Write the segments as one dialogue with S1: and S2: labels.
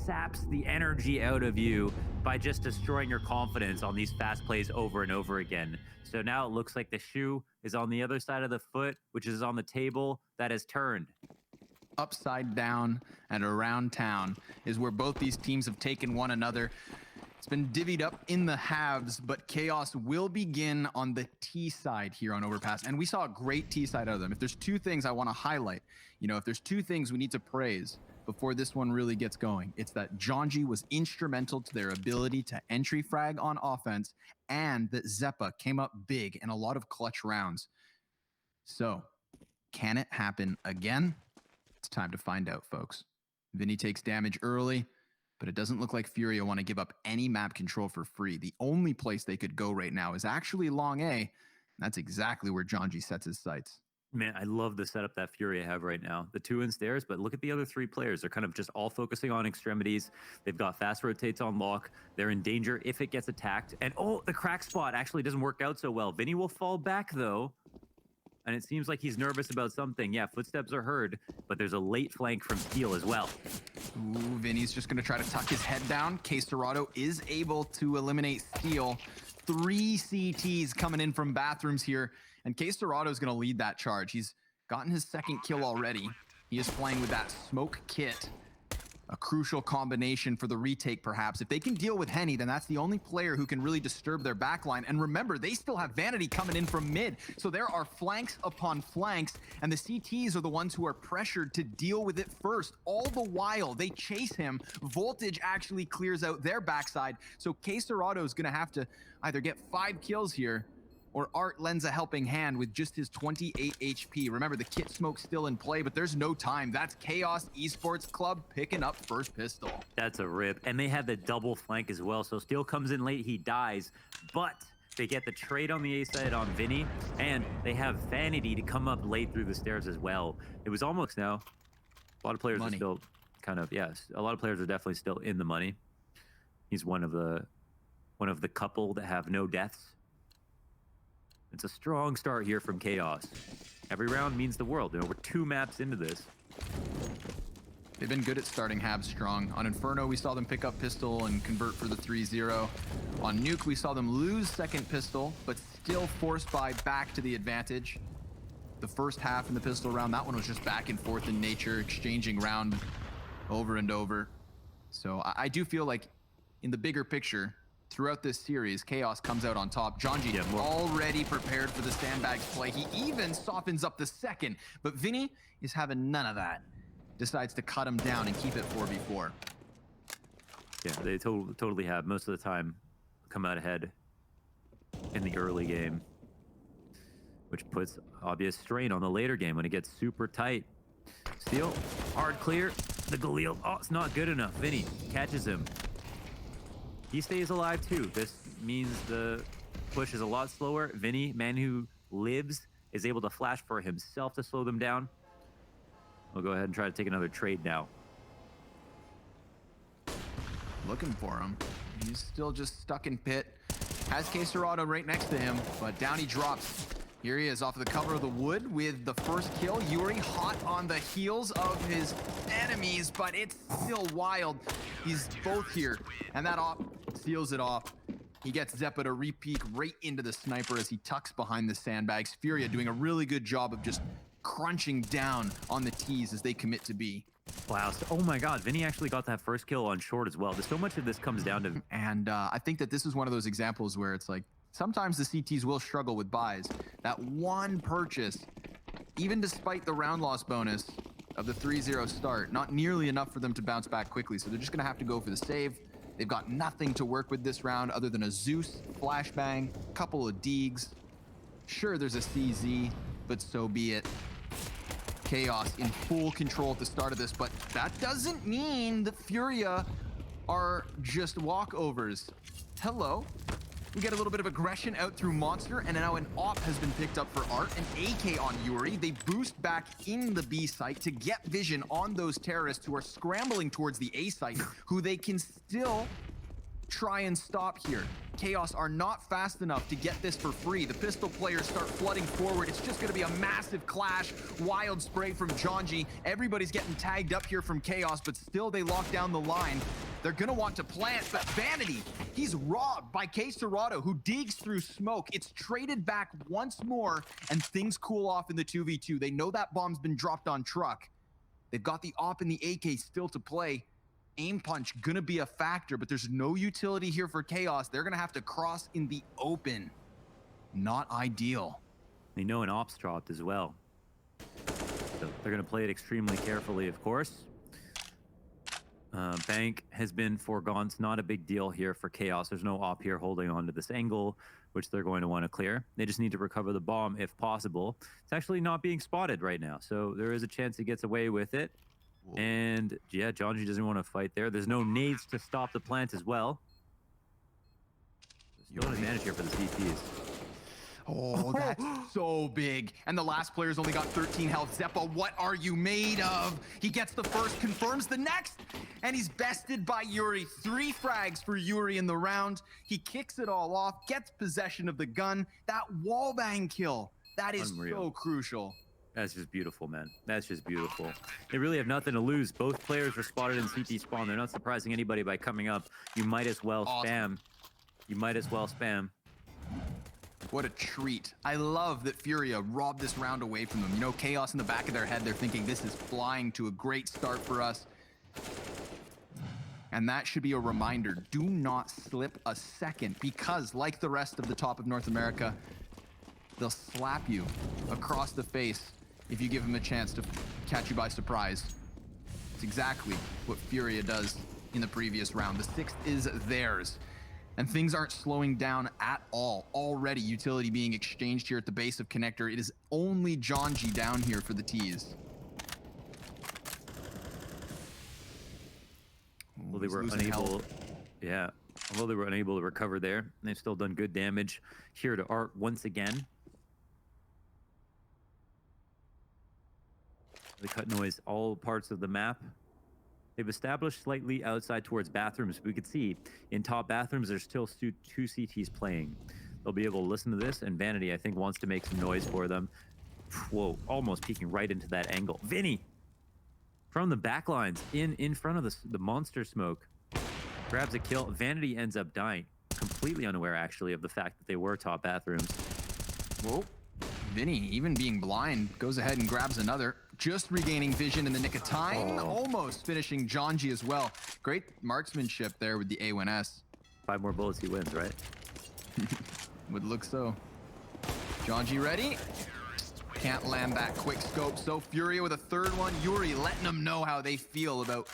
S1: saps the energy out of you by just destroying your confidence on these fast plays over and over again. So now it looks like the shoe is on the other side of the foot, which is on the table that has turned.
S2: Upside down and around town is where both these teams have taken one another. It's been divvied up in the halves, but chaos will begin on the T side here on Overpass. And we saw a great T side out of them. If there's two things I want to highlight, if there's two things we need to praise before this one really gets going, it's that Jonji was instrumental to their ability to entry frag on offense, and that Zeppa came up big in a lot of clutch rounds. So, can it happen again? It's time to find out, folks. Vinny takes damage early, but it doesn't look like FURIA want to give up any map control for free. The only place they could go right now is actually long A. And that's exactly where Jonji sets his sights.
S1: Man, I love the setup that FURIA have right now. The two in stairs, but look at the other three players. They're kind of just all focusing on extremities. They've got fast rotates on lock. They're in danger if it gets attacked. And oh, the crack spot actually doesn't work out so well. Vinny will fall back though. And it seems like he's nervous about something. Yeah, footsteps are heard, but there's a late flank from Steel as well.
S2: Ooh, Vinny's just going to try to tuck his head down. Caserado is able to eliminate Steel. 3 CTs coming in from bathrooms here, and Caserado is going to lead that charge. He's gotten his second kill already. He is playing with that smoke kit. A crucial combination for the retake, perhaps. If they can deal with Henny, then that's the only player who can really disturb their backline. And remember, they still have Vanity coming in from mid. So there are flanks upon flanks, and the CTs are the ones who are pressured to deal with it first. All the while, they chase him. Voltage actually clears out their backside. So Caserado is going to have to either get 5 kills here, or Art lends a helping hand with just his 28 HP. Remember, the kit smoke's still in play, but there's no time. That's Chaos Esports Club picking up first pistol.
S1: That's a rip. And they have the double flank as well. So Steel comes in late, he dies, but they get the trade on the A side on Vinny, and they have Vanity to come up late through the stairs as well. It was almost now. A lot of players are still kind of, yes, a lot of players are definitely still in the money. He's one of the couple that have no deaths. It's a strong start here from Chaos. Every round means the world. We're 2 maps into this.
S2: They've been good at starting halves strong. On Inferno, we saw them pick up pistol and convert for the 3-0. On Nuke, we saw them lose second pistol, but still forced by back to the advantage. The first half in the pistol round, that one was just back and forth in nature, exchanging round over and over. So I do feel like in the bigger picture, throughout this series, Chaos comes out on top. Jonji already prepared for the sandbags play. He even softens up the second, but Vinny is having none of that. Decides to cut him down and keep it 4v4.
S1: Yeah, they totally have most of the time come out ahead in the early game, which puts obvious strain on the later game when it gets super tight. Steel, hard clear. The Galil, oh, it's not good enough. Vinny catches him. He stays alive too. This means the push is a lot slower. Vinny, man who lives, is able to flash for himself to slow them down. We'll go ahead and try to take another trade now.
S2: Looking for him. He's still just stuck in pit. Has Caserado right next to him, but down he drops. Here he is off of the cover of the wood with the first kill. Yuri hot on the heels of his enemies, but it's still wild. He's both here, and that op seals it off. He gets Zeppa to re-peek right into the sniper as he tucks behind the sandbags. FURIA doing a really good job of just crunching down on the T's as they commit to B.
S1: Wow. So, oh my God, Vinny actually got that first kill on short as well. There's so much of this comes down to...
S2: And I think that this is one of those examples where it's like, sometimes the CTs will struggle with buys. That one purchase, even despite the round loss bonus of the 3-0 start, not nearly enough for them to bounce back quickly. So they're just going to have to go for the save. They've got nothing to work with this round other than a Zeus, flashbang, couple of Deegs. Sure, there's a CZ, but so be it. Chaos in full control at the start of this, but that doesn't mean that FURIA are just walkovers. Hello. We get a little bit of aggression out through Monster, and now an op has been picked up for Art, an AK on Yuri. They boost back in the B site to get vision on those terrorists who are scrambling towards the A site, who they can still try and stop here. Chaos are not fast enough to get this for free. The pistol players start flooding forward. It's just going to be a massive clash. Wild spray from Jonji. Everybody's getting tagged up here from Chaos, but still they lock down the line. They're going to want to plant, but Vanity, he's robbed by K-Serrato, who digs through smoke. It's traded back once more, and things cool off in the 2v2. They know that bomb's been dropped on truck. They've got the op and the AK still to play. Aim punch gonna be a factor, but there's no utility here for Chaos. They're gonna have to cross in the open. Not ideal.
S1: They know an ops dropped as well. So they're gonna play it extremely carefully, of course. Bank has been foregone. It's not a big deal here for Chaos. There's no op here holding on to this angle, which they're going to want to clear. They just need to recover the bomb if possible. It's actually not being spotted right now, so there is a chance he gets away with it. Whoa. And yeah, Jonji doesn't want to fight there. There's no nades to stop the plant as well. There's still an advantage here for the CTs.
S2: Oh, that's so big. And the last player's only got 13 health. Zeppa, what are you made of? He gets the first, confirms the next, and he's bested by Yuri. 3 frags for Yuri in the round. He kicks it all off, gets possession of the gun. That wallbang kill, that is so crucial.
S1: That's just beautiful, man. That's just beautiful. They really have nothing to lose. Both players were spotted in CT spawn. They're not surprising anybody by coming up. You might as well spam. You might as well spam.
S2: What a treat. I love that FURIA robbed this round away from them. You know, Chaos in the back of their head, they're thinking this is flying to a great start for us. And that should be a reminder. Do not slip a second, because like the rest of the top of North America, they'll slap you across the face if you give them a chance to catch you by surprise. It's exactly what FURIA does in the previous round. The 6th is theirs. And things aren't slowing down at all. Already utility being exchanged here at the base of connector. It is only Jonji down here for the tees.
S1: Well, they were unable, yeah. Although they were unable to recover there, they've still done good damage here to Art once again. They cut noise all parts of the map. They've established slightly outside towards bathrooms. We could see in top bathrooms, there's still 2 CTs playing. They'll be able to listen to this, and Vanity, I think, wants to make some noise for them. Whoa, almost peeking right into that angle. Vinny, from the back lines, in front of the monster smoke, grabs a kill. Vanity ends up dying, completely unaware, actually, of the fact that they were top bathrooms.
S2: Whoa. Vinny, even being blind, goes ahead and grabs another. Just regaining vision in the nick of time. Almost finishing Jonji as well. Great marksmanship there with the A1S.
S1: 5 more bullets, he wins, right?
S2: Would look so. Jonji ready? Can't land that quick scope. So FURIA with a 3rd one. Yuri letting them know how they feel about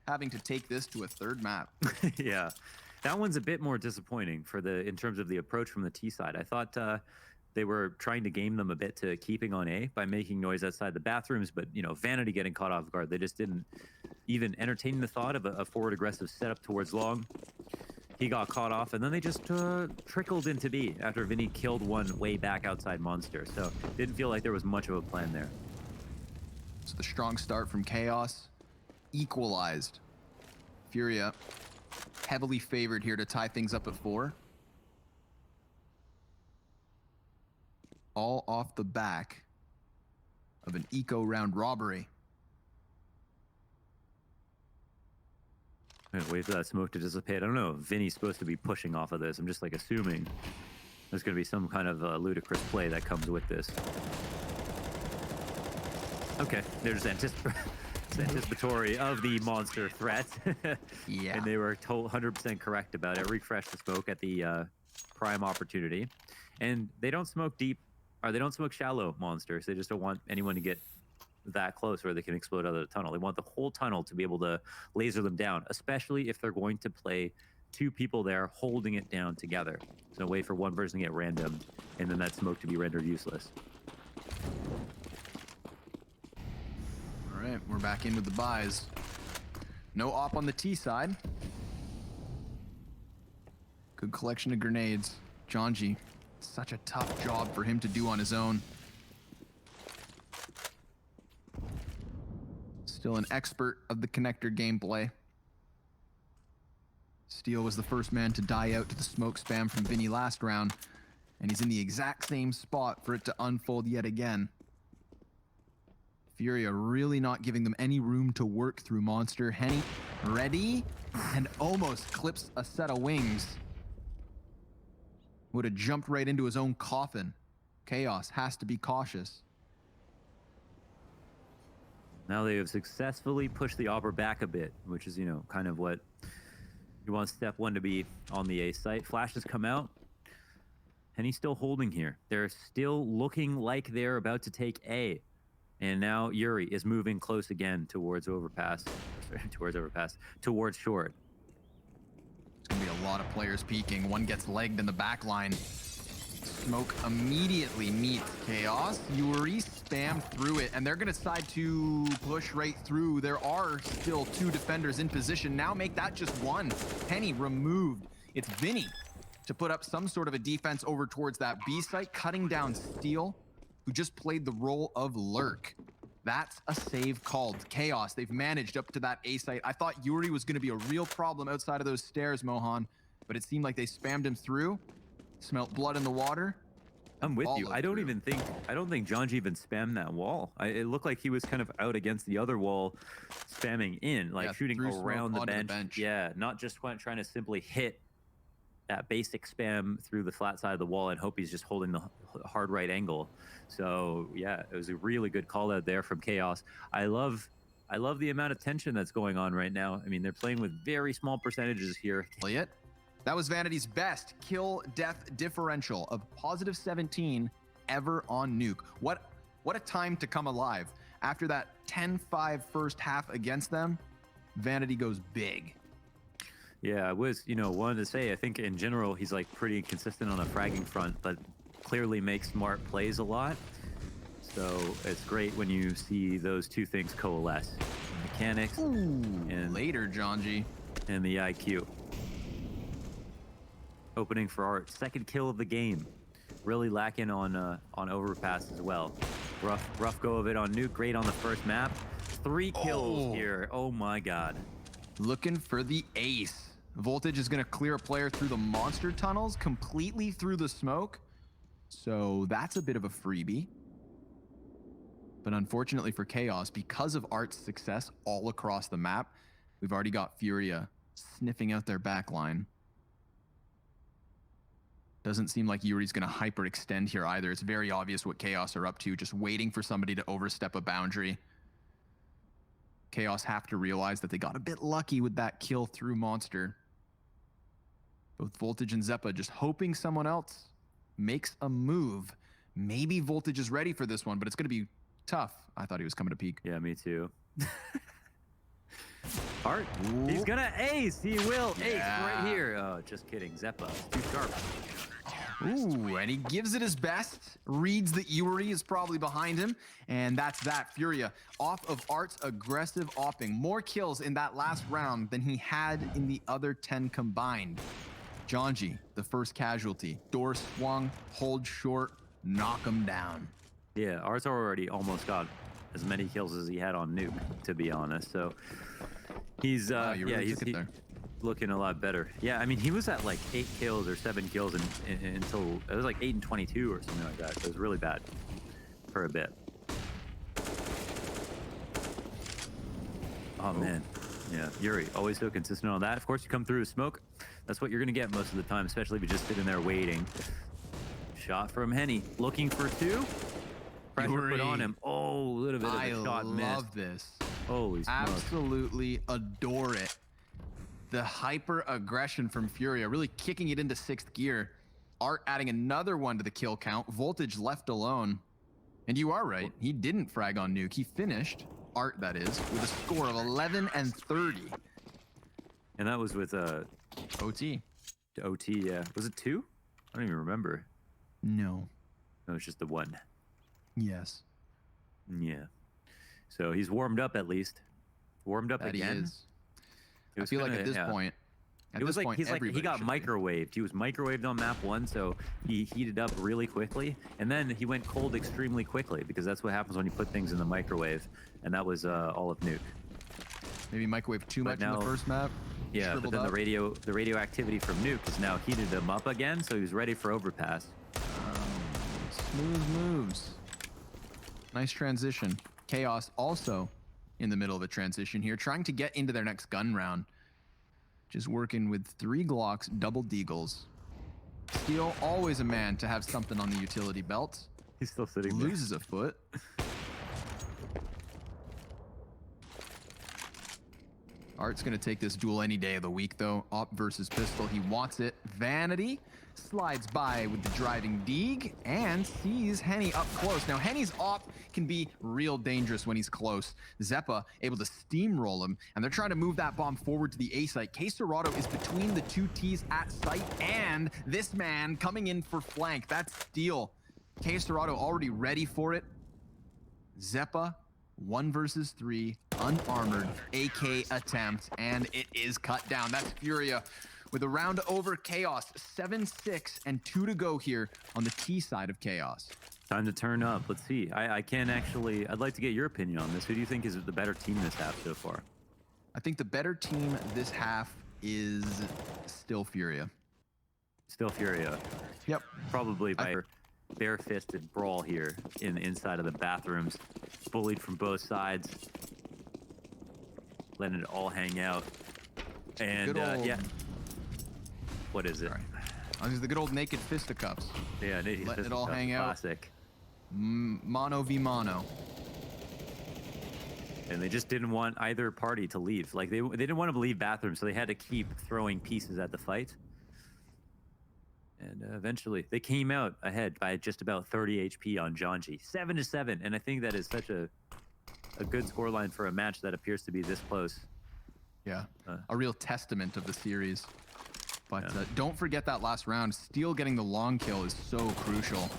S2: having to take this to a 3rd map.
S1: Yeah, that one's a bit more disappointing for in terms of the approach from the T side. I thought they were trying to game them a bit to keeping on A by making noise outside the bathrooms, but, you know, Vanity getting caught off guard. They just didn't even entertain the thought of a forward aggressive setup towards long. He got caught off, and then they just trickled into B after Vinny killed one way back outside Monster. So didn't feel like there was much of a plan there.
S2: So the strong start from Chaos equalized. FURIA heavily favored here to tie things up at 4. All off the back of an eco round robbery.
S1: I'm gonna wait for that smoke to dissipate. I don't know if Vinny's supposed to be pushing off of this. I'm just like assuming there's gonna be some kind of ludicrous play that comes with this. Okay, they're just anticipatory of the monster threat.
S2: Yeah.
S1: And they were 100% correct about it. Refresh the smoke at the prime opportunity. And they don't smoke deep, or they don't smoke shallow monsters. They just don't want anyone to get that close where they can explode out of the tunnel. They want the whole tunnel to be able to laser them down, especially if they're going to play 2 people there holding it down together. There's no way for one person to get random and then that smoke to be rendered useless.
S2: All right, we're back in with the buys. No op on the T side. Good collection of grenades. Jonji, such a tough job for him to do on his own. Still an expert of the connector gameplay. Steel was the first man to die out to the smoke spam from Vinny last round, and he's in the exact same spot for it to unfold yet again. FURIA really not giving them any room to work through Monster. Henny ready and almost clips a set of wings. Would have jumped right into his own coffin. Chaos has to be cautious.
S1: Now they have successfully pushed the Auber back a bit, which is, you know, kind of what you want step one to be on the A site. Flash has come out, and he's still holding here. They're still looking like they're about to take A. And now Yuri is moving close again towards overpass, towards short.
S2: There's going to be a lot of players peeking. One gets legged in the back line. Smoke immediately meets Chaos. Yuri spammed through it, and they're going to decide to push right through. There are still two defenders in position. Now make that just one. Penny removed. It's Vinny to put up some sort of a defense over towards that B site, cutting down Steel, who just played the role of Lurk. That's a save called. Chaos, they've managed up to that A site. I thought Yuri was going to be a real problem outside of those stairs, Mohan, but it seemed like they spammed him through. Smelt blood in the water.
S1: I'm with you. I don't think Janji even spammed that wall. It looked like he was kind of out against the other wall, spamming in, like shooting around the bench. Yeah, not just trying to simply hit that basic spam through the flat side of the wall and hope he's just holding the hard right angle. So yeah, it was a really good call out there from Chaos. I love the amount of tension that's going on right now. I mean, they're playing with very small percentages here.
S2: Elliot? That was Vanity's best kill-death differential of positive 17 ever on Nuke. What a time to come alive. After that 10-5 first half against them, Vanity goes big.
S1: Yeah, I was, wanted to say, I think in general, he's like pretty consistent on the fragging front, but clearly makes smart plays a lot. So it's great when you see those two things coalesce. Mechanics and
S2: later, Janji.
S1: And the IQ. Opening for Art, second kill of the game. Really lacking on overpass as well. Rough go of it on Nuke. Great on the first map. 3 kills here. Oh my god.
S2: Looking for the ace. Voltage is going to clear a player through the monster tunnels, completely through the smoke. So that's a bit of a freebie. But unfortunately for Chaos, because of Art's success all across the map, we've already got FURIA sniffing out their backline. Doesn't seem like Yuri's going to hyperextend here either. It's very obvious what Chaos are up to, just waiting for somebody to overstep a boundary. Chaos have to realize that they got a bit lucky with that kill through Monster. Both Voltage and Zeppa just hoping someone else makes a move. Maybe Voltage is ready for this one, but it's going to be tough. I thought he was coming to peak.
S1: Yeah, me too. Art, he's gonna ace. He will ace right here. Oh, just kidding. Zeppa, too sharp.
S2: Ooh, and he gives it his best. Reads that Yuri is probably behind him, and that's that. FURIA off of Art's aggressive opping. More kills in that last round than he had in the other 10 combined. Janji, the first casualty. Door swung, hold short, knock him down.
S1: Yeah, Art's already almost got as many kills as he had on Nuke, to be honest. So he's he's looking a lot better. Yeah, I mean, he was at like 8 kills or 7 kills until it was like 8 and 22 or something like that. It was really bad for a bit. Oh man, yeah, Yuri always so consistent on that. Of course, you come through with smoke. That's what you're gonna get most of the time, especially if you just sit in there waiting. Shot from Henny, looking for 2. Pressure put on him. Oh, a little bit of a shot missed. I
S2: love this.
S1: Holy smoke.
S2: Absolutely adore it. The hyper aggression from FURIA, really kicking it into 6th gear. Art adding another one to the kill count. Voltage left alone. And you are right, he didn't frag on Nuke. He finished, Art that is, with a score of 11 and 30.
S1: And that was with
S2: OT.
S1: OT, yeah. Was it 2? I don't even remember.
S2: No.
S1: No, it's just the 1.
S2: Yes.
S1: Yeah. So he's warmed up at least. Warmed up again.
S2: He is. I feel like at this point,
S1: he got microwaved. He was microwaved on map 1, so he heated up really quickly, and then he went cold extremely quickly because that's what happens when you put things in the microwave, and that was all of Nuke.
S2: Maybe microwave too much in the first map.
S1: Yeah, but then
S2: up.
S1: the radioactivity from Nuke has now heated him up again, so he's ready for overpass.
S2: Smooth moves. Nice transition. Chaos also in the middle of a transition here, trying to get into their next gun round. Just working with 3 Glocks, double deagles. Steel, always a man to have something on the utility belt.
S1: He's still sitting there.
S2: Loses a foot. Art's going to take this duel any day of the week, though. Op versus pistol. He wants it. Vanity slides by with the driving Deeg and sees Henny up close. Now, Henny's op can be real dangerous when he's close. Zeppa able to steamroll him, and they're trying to move that bomb forward to the A site. K-Serrato is between the 2 T's at site, and this man coming in for flank. That's Steel. K-Serrato already ready for it. Zeppa, 1 versus 3, unarmored, AK attempt, and it is cut down. That's Furia with a round over. Chaos, 7-6 and 2 to go here on the T side of Chaos.
S1: Time to turn up. Let's see. I can't actually... I'd like to get your opinion on this. Who do you think is the better team this half so far?
S2: I think the better team this half is still Furia.
S1: Still Furia.
S2: Yep.
S1: Probably by bare-fisted brawl here in the inside of the bathrooms. Bullied from both sides. Letting it all hang out. And, yeah. What is it?
S2: Sorry. This is the good old naked fisticuffs.
S1: Yeah,
S2: letting it all hang out.
S1: Classic.
S2: Mono v mono.
S1: And they just didn't want either party to leave. Like, they didn't want to leave bathrooms, so they had to keep throwing pieces at the fight. And eventually, they came out ahead by just about 30 HP on Janji. 7-7, and I think that is such a good scoreline for a match that appears to be this close.
S2: Yeah, a real testament of the series. But don't forget that last round. Steel getting the long kill is so crucial.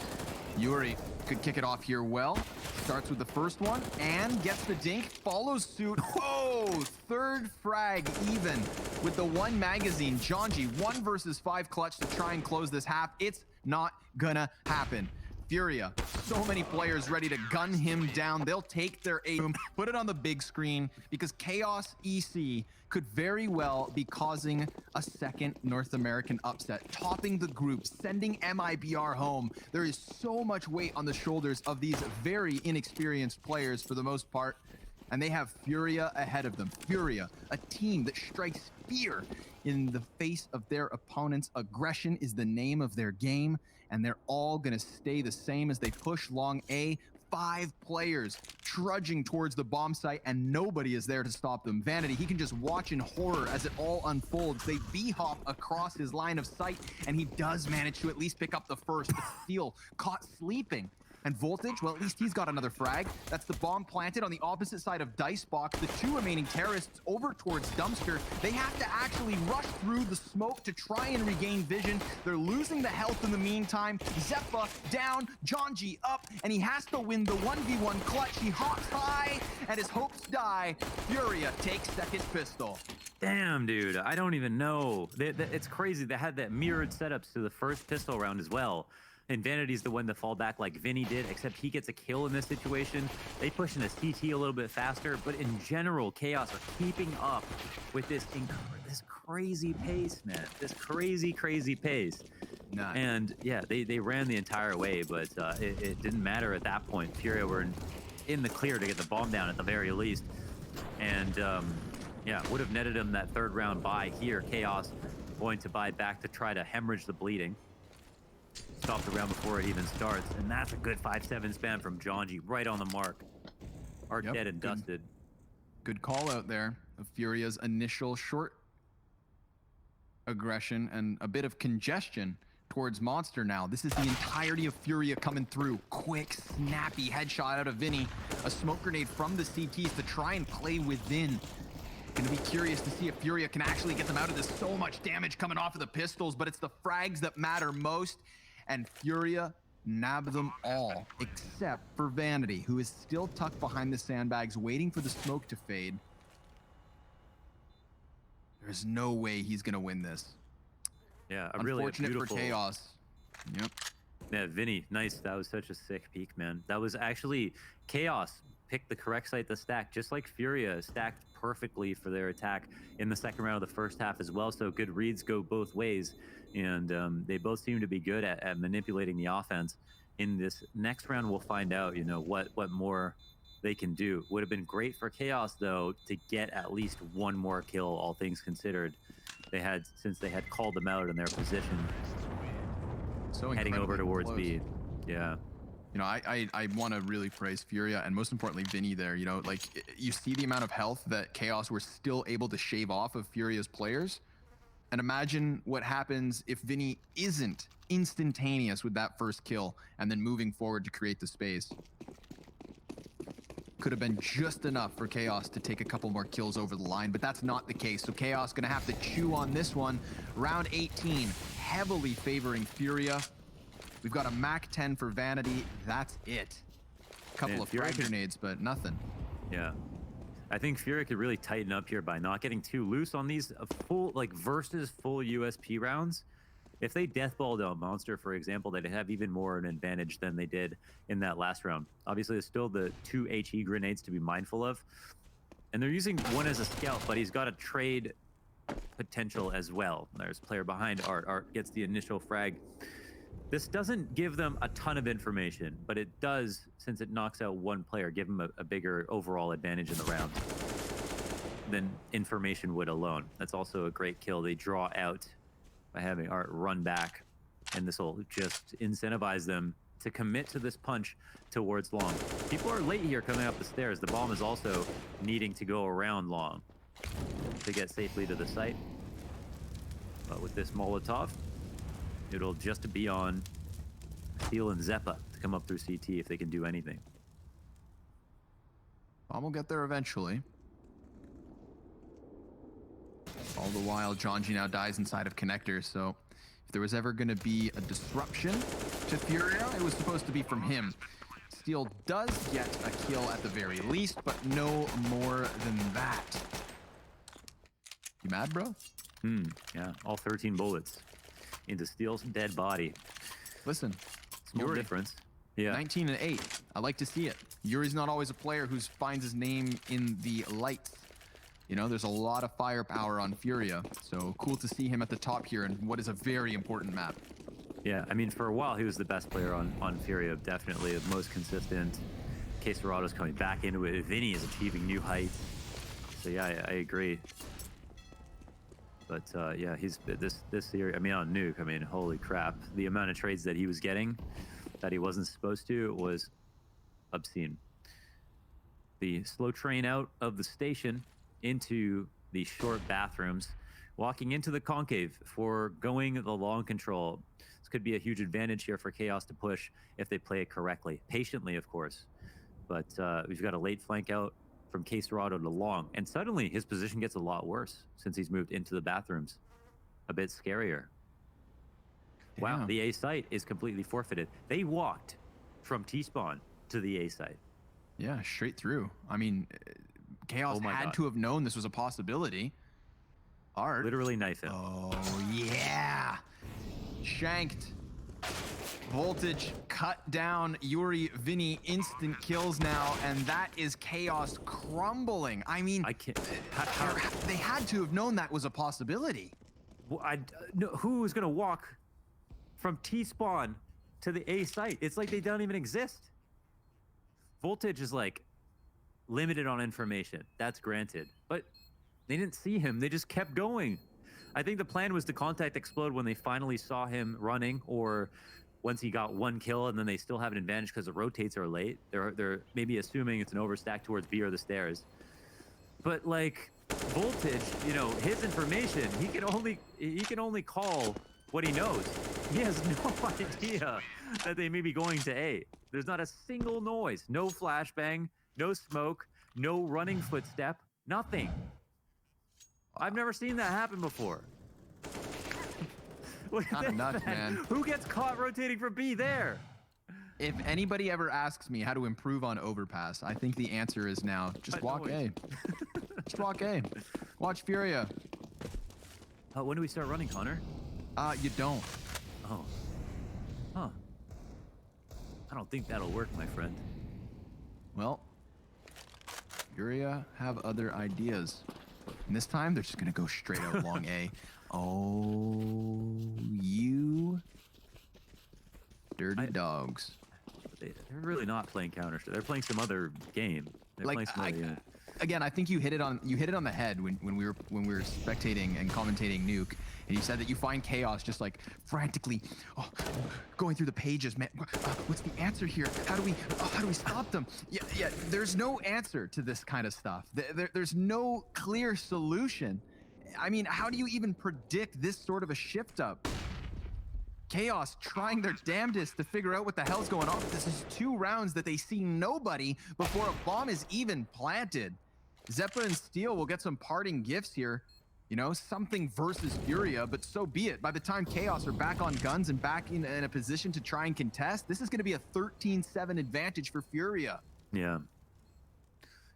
S2: Yuri could kick it off here well. Starts with the first one and gets the dink. Follows suit. Oh, 3rd frag even with the 1 magazine. Janji, 1 versus 5 clutch to try and close this half. It's not gonna happen. Furia, so many players ready to gun him down. They'll take their aim, put it on the big screen, because Chaos EC could very well be causing a second North American upset, topping the group, sending MIBR home. There is so much weight on the shoulders of these very inexperienced players for the most part, and they have Furia ahead of them. Furia, a team that strikes fear in the face of their opponents. Aggression is the name of their game, and they're all gonna stay the same as they push long A. 5 players trudging towards the bomb site, and nobody is there to stop them. Vanity, he can just watch in horror as it all unfolds. They B-hop across his line of sight, and he does manage to at least pick up the first, but Steel caught sleeping. And Voltage, well, at least he's got another frag. That's the bomb planted on the opposite side of Dicebox. The 2 remaining terrorists over towards Dumpster. They have to actually rush through the smoke to try and regain vision. They're losing the health in the meantime. Zeppa down, Janji up, and he has to win the 1v1 clutch. He hops high, and his hopes die. Furia takes second pistol.
S1: Damn, dude. I don't even know. It's crazy. They had that mirrored setups to the first pistol round as well. And Vanity's the one to fall back like Vinny did, except he gets a kill in this situation. They push in a CT a little bit faster, but in general, Chaos are keeping up with this crazy pace, man. This crazy pace.
S2: Nice.
S1: And yeah, they ran the entire way, but it didn't matter at that point. Furia were in the clear to get the bomb down at the very least. And yeah, would have netted him that 3rd round buy here. Chaos going to buy back to try to hemorrhage the bleeding. Stop the round before it even starts, and that's a good 5-7 spam from Janji, right on the mark. Art dead and dusted.
S2: Good call out there of Furia's initial short aggression and a bit of congestion towards Monster now. This is the entirety of Furia coming through. Quick, snappy headshot out of Vinny. A smoke grenade from the CTs to try and play within. Gonna be curious to see if Furia can actually get them out of this. So much damage coming off of the pistols, but it's the frags that matter most. And Furia nab them all, except for Vanity, who is still tucked behind the sandbags, waiting for the smoke to fade. There's no way he's gonna win this.
S1: Yeah,
S2: unfortunate for Chaos. Yep.
S1: Yeah, Vinny, nice. That was such a sick peek, man. That was actually Chaos picked the correct site to stack, just like Furia stacked perfectly for their attack in the second round of the first half as well. So good reads go both ways, and they both seem to be good at manipulating the offense. In this next round, we'll find out, you know, what more they can do. Would have been great for Chaos, though, to get at least one more kill, all things considered. Since they had called them out in their position,
S2: So
S1: heading over towards
S2: close.
S1: B. Yeah.
S2: You know, I want to really praise FURIA and most importantly Vinny there. You know, like you see the amount of health that Chaos were still able to shave off of FURIA's players. And imagine what happens if Vinny isn't instantaneous with that first kill and then moving forward to create the space. Could have been just enough for Chaos to take a couple more kills over the line, but that's not the case. So Chaos gonna have to chew on this one. Round 18, heavily favoring FURIA. We've got a MAC-10 for Vanity. That's it. A couple of frag grenades, but nothing.
S1: Yeah. I think FURIA could really tighten up here by not getting too loose on these full, like, versus full USP rounds. If they deathballed out Monster, for example, they'd have even more an advantage than they did in that last round. Obviously, there's still the 2 HE grenades to be mindful of. And they're using one as a scout, but he's got a trade potential as well. There's a player behind Art. Art gets the initial frag. This doesn't give them a ton of information, but it does, since it knocks out one player, give them a bigger overall advantage in the round than information would alone. That's also a great kill. They draw out by having Art run back, and this will just incentivize them to commit to this punch towards long. People are late here coming up the stairs. The bomb is also needing to go around long to get safely to the site. But with this Molotov, it'll just be on Steel and Zeppa to come up through CT if they can do anything.
S2: Bomb will get there eventually. All the while, John G now dies inside of connector, so if there was ever going to be a disruption to FURIA, it was supposed to be from him. Steel does get a kill at the very least, but no more than that. You mad, bro?
S1: Yeah, all 13 bullets into Steel's dead body.
S2: Listen,
S1: Small
S2: Yuri,
S1: difference. Yeah.
S2: 19 and 8. I like to see it. Yuri's not always a player who finds his name in the lights. You know, there's a lot of firepower on FURIA, so cool to see him at the top here in what is a very important map.
S1: Yeah, I mean, for a while, he was the best player on FURIA, definitely the most consistent. Quesarado's coming back into it. Vinny is achieving new heights. So yeah, I agree. But yeah, he's this year. I mean, on Nuke, I mean, holy crap! The amount of trades that he was getting that he wasn't supposed to was obscene. The slow train out of the station into the short bathrooms, walking into the concave for going the long control. This could be a huge advantage here for Chaos to push if they play it correctly, patiently, of course. But we've got a late flank out from Quesarado to long, and suddenly his position gets a lot worse since he's moved into the bathrooms. A bit scarier. Wow,
S2: Damn.
S1: the A site is completely forfeited. They walked from T-spawn to the A site.
S2: Yeah, straight through. I mean, Chaos had to have known this was a possibility. Art.
S1: Literally knife him.
S2: Oh, yeah. Shanked. Voltage cut down. Yuri, Vinny, instant kills now, and that is Chaos crumbling. I mean,
S1: I can't.
S2: they had to have known that was a possibility.
S1: Well, no, who was going to walk from T-spawn to the A site? It's like they don't even exist. Voltage is like limited on information. That's granted. But they didn't see him. They just kept going. I think the plan was to contact explode when they finally saw him running, or once he got one kill and then they still have an advantage because the rotates are late. They're maybe assuming it's an overstack towards B or the stairs. But like Voltage, you know, his information, he can only call what he knows. He has no idea that they may be going to A. There's not a single noise, no flashbang, no smoke, no running footstep, nothing. I've never seen that happen before. Look at this,
S2: nuts, man.
S1: Who gets caught rotating from B there?
S2: If anybody ever asks me how to improve on overpass, I think the answer is now just walk A. Just walk A. Watch FURIA.
S1: When do we start running, Connor?
S2: You don't.
S1: Oh. Huh. I don't think that'll work, my friend.
S2: Well, FURIA have other ideas. And this time, they're just going to go straight out long A. Oh, you dirty dogs.
S1: They're really not playing Counter. They're playing some other game. They're
S2: Like,
S1: playing some other game.
S2: Again, I think you hit it on the head when we were spectating and commentating Nuke, and you said that you find chaos just like frantically going through the pages. Man, what's the answer here? How do we stop them? Yeah. There's no answer to this kind of stuff. There's no clear solution. I mean, how do you even predict this sort of a shift up? Chaos trying their damnedest to figure out what the hell's going on. This is 2 rounds that they see nobody before a bomb is even planted. Zeppa and Steel will get some parting gifts here. You know, something versus FURIA, but so be it. By the time Chaos are back on guns and back in a position to try and contest, this is going to be a 13-7 advantage for FURIA.
S1: Yeah.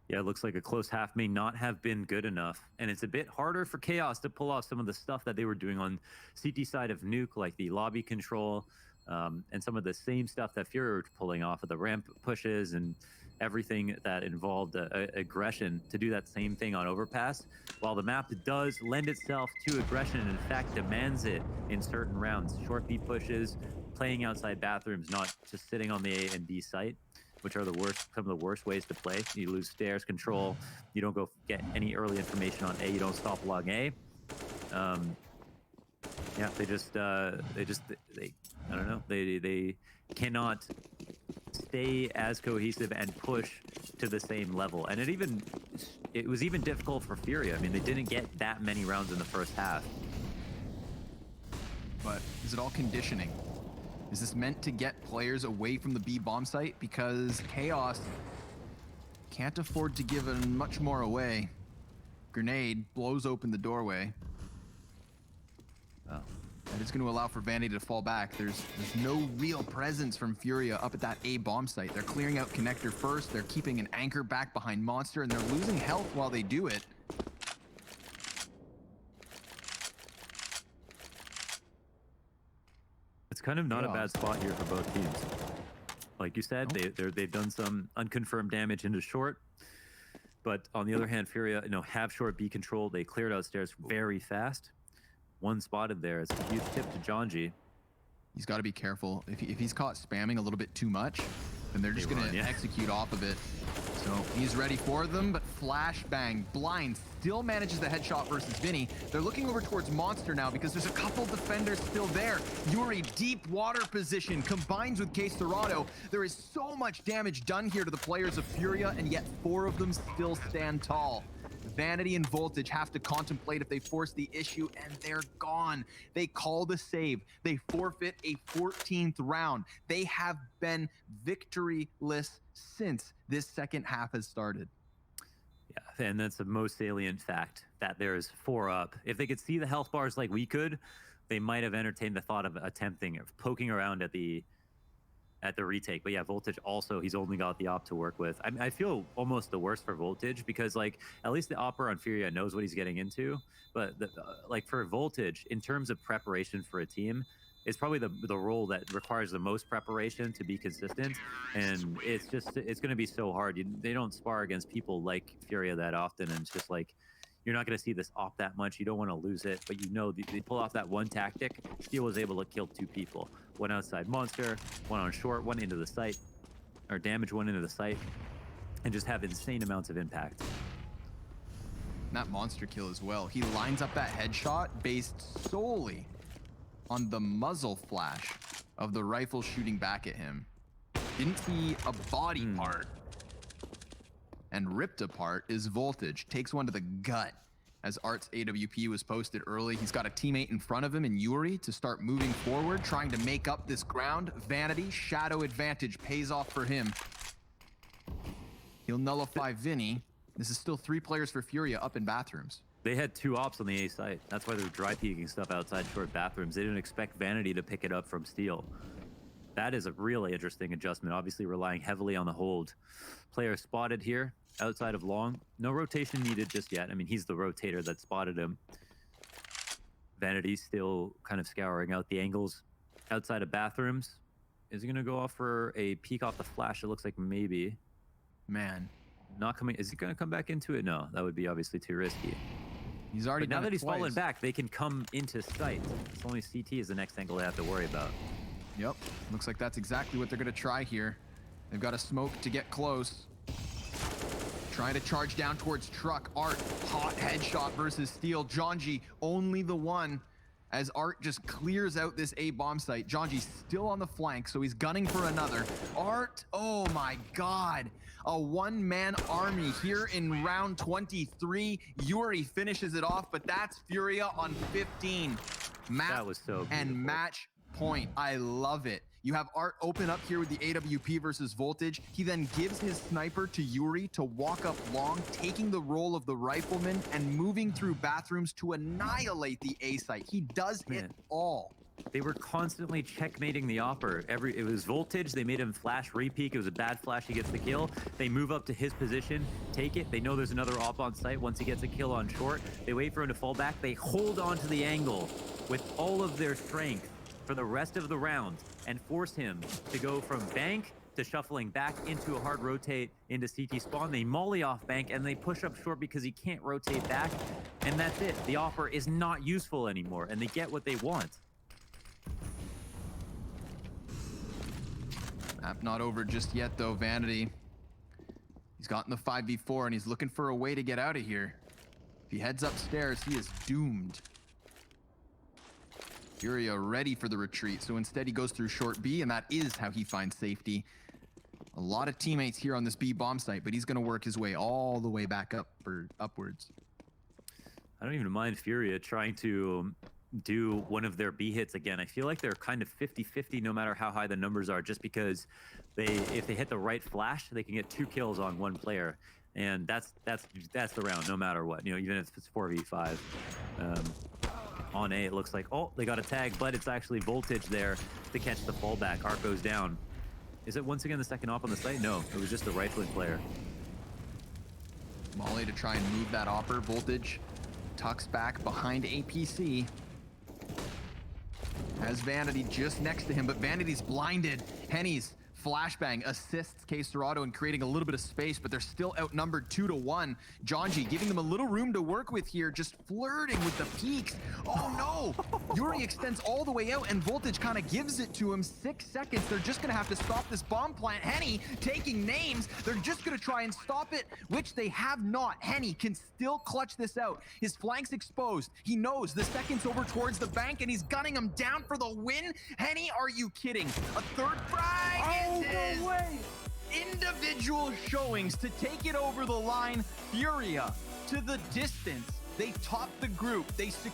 S1: Yeah, it looks like a close half may not have been good enough. And it's a bit harder for Chaos to pull off some of the stuff that they were doing on CT side of Nuke, like the lobby control, and some of the same stuff that FURIA were pulling off of the ramp pushes and everything that involved aggression, to do that same thing on Overpass. While the map does lend itself to aggression and in fact demands it in certain rounds. Short B pushes, playing outside bathrooms, not just sitting on the A and B site, which are some of the worst ways to play. You lose stairs control. You don't go get any early information on A. You don't stop log A. Yeah, they I don't know. They cannot stay as cohesive and push to the same level. And it was even difficult for FURIA. I mean, they didn't get that many rounds in the first half.
S2: But is it all conditioning? Is this meant to get players away from the B bomb site? Because Chaos can't afford to give much more away. Grenade blows open the doorway.
S1: Oh.
S2: That is going to allow for Vanity to fall back. There's no real presence from FURIA up at that A bomb site. They're clearing out connector first. They're keeping an anchor back behind Monster, and they're losing health while they do it.
S1: It's kind of not a bad spot here for both teams. Like you said, they've done some unconfirmed damage into short, but on the other hand, FURIA, have short B control. They cleared out stairs very fast. One spotted there. It's a huge tip to Jonji.
S2: He's got to be careful. If he's caught spamming a little bit too much, then they're just going to execute off of it. So he's ready for them, but flashbang. Blind still manages the headshot versus Vinny. They're looking over towards Monster now because there's a couple defenders still there. Yuri, deep water position, combines with Case Dorado. There is so much damage done here to the players of FURIA, and yet 4 of them still stand tall. Vanity and Voltage have to contemplate if they force the issue, and they're gone. They call the save. They forfeit a 14th round. They have been victoryless since this second half has started.
S1: Yeah, and that's the most salient fact, that there's 4 up. If they could see the health bars like we could, they might have entertained the thought of attempting, of poking around at the retake. But yeah, Voltage also, he's only got the op to work with. I feel almost the worst for Voltage, because like at least the opper on FURIA knows what he's getting into, but like for Voltage, in terms of preparation for a team, it's probably the role that requires the most preparation to be consistent. And it's going to be so hard. They don't spar against people like FURIA that often, and it's just like, you're not going to see this op that much. You don't want to lose it, but they pull off that one tactic. Steel was able to kill 2 people. One outside Monster, one on short, one into the site, or damage one into the site, and just have insane amounts of impact.
S2: That Monster kill as well. He lines up that headshot based solely on the muzzle flash of the rifle shooting back at him. Didn't see a body part. And ripped apart is Voltage. Takes one to the gut. As Art's AWP was posted early, he's got a teammate in front of him in Yuri to start moving forward, trying to make up this ground. Vanity, shadow advantage pays off for him. He'll nullify Vinny. This is still 3 players for FURIA up in bathrooms.
S1: They had 2 ops on the A site. That's why they're dry peeking stuff outside short bathrooms. They didn't expect Vanity to pick it up from Steel. That is a really interesting adjustment, obviously relying heavily on the hold. Player spotted here outside of long. No rotation needed just yet. I mean, he's the rotator that spotted him. Vanity still kind of scouring out the angles outside of bathrooms. Is he going to go off for a peek off the flash? It looks like maybe.
S2: Man,
S1: not coming. Is he going to come back into it? No, that would be obviously too risky.
S2: He's already
S1: But now
S2: done
S1: that
S2: it
S1: he's fallen
S2: twice.
S1: back, they can come into sight. It's only CT is the next angle they have to worry about.
S2: Yep, looks like that's exactly what they're gonna try here. They've got a smoke to get close. Trying to charge down towards truck. Art, hot headshot versus Steel. Jonji, only the one. As Art just clears out this A bomb site. Jonji's still on the flank, so he's gunning for another. Art, oh my God. A one-man army here in round 23. Yuri finishes it off, but that's Furia on 15. Map
S1: That was so
S2: and
S1: beautiful.
S2: match point. I love it. You have Art open up here with the AWP versus Voltage. He then gives his sniper to Yuri to walk up long, taking the role of the rifleman and moving through bathrooms to annihilate the A site. He does it
S1: Man.
S2: all.
S1: They were constantly checkmating the Opper. It was Voltage. They made him flash repeat. It was a bad flash. He gets the kill. They move up to his position, take it. They know there's another op on site. Once he gets a kill on short, they wait for him to fall back. They hold on to the angle with all of their strength for the rest of the round and force him to go from bank to shuffling back into a hard rotate into CT spawn. They molly off bank and they push up short because he can't rotate back. And that's it. The Opper is not useful anymore and they get what they want.
S2: Map not over just yet though, Vanity. He's gotten the 5v4 and he's looking for a way to get out of here. If he heads upstairs, he is doomed. Furia ready for the retreat, so instead he goes through short B, and that is how he finds safety. A lot of teammates here on this B bomb site, but he's going to work his way all the way back up or upwards.
S1: I don't even mind Furia trying to do one of their B hits again. I feel like they're kind of 50-50 no matter how high the numbers are, just because if they hit the right flash, they can get 2 kills on one player. And that's the round no matter what, even if it's 4v5. On A, it looks like, oh, they got a tag, but it's actually Voltage there to catch the fallback. Art goes down. Is it once again the second op on the site? No, it was just the rifling player.
S2: Molly to try and move that Opper. Voltage tucks back behind APC. Has Vanity just next to him, but Vanity's blinded. Henny's flashbang assists K-Serrato in creating a little bit of space, but they're still outnumbered 2-1. Jonji giving them a little room to work with here, just flirting with the peaks. Oh no! Yuri extends all the way out and Voltage kind of gives it to him. 6 seconds. They're just going to have to stop this bomb plant. Henny taking names. They're just going to try and stop it, which they have not. Henny can still clutch this out. His flank's exposed. He knows the second's over towards the bank and he's gunning him down for the win. Henny, are you kidding? A third frag!
S3: Oh, no way!
S2: Individual showings to take it over the line. Furia to the distance. They top the group. They secure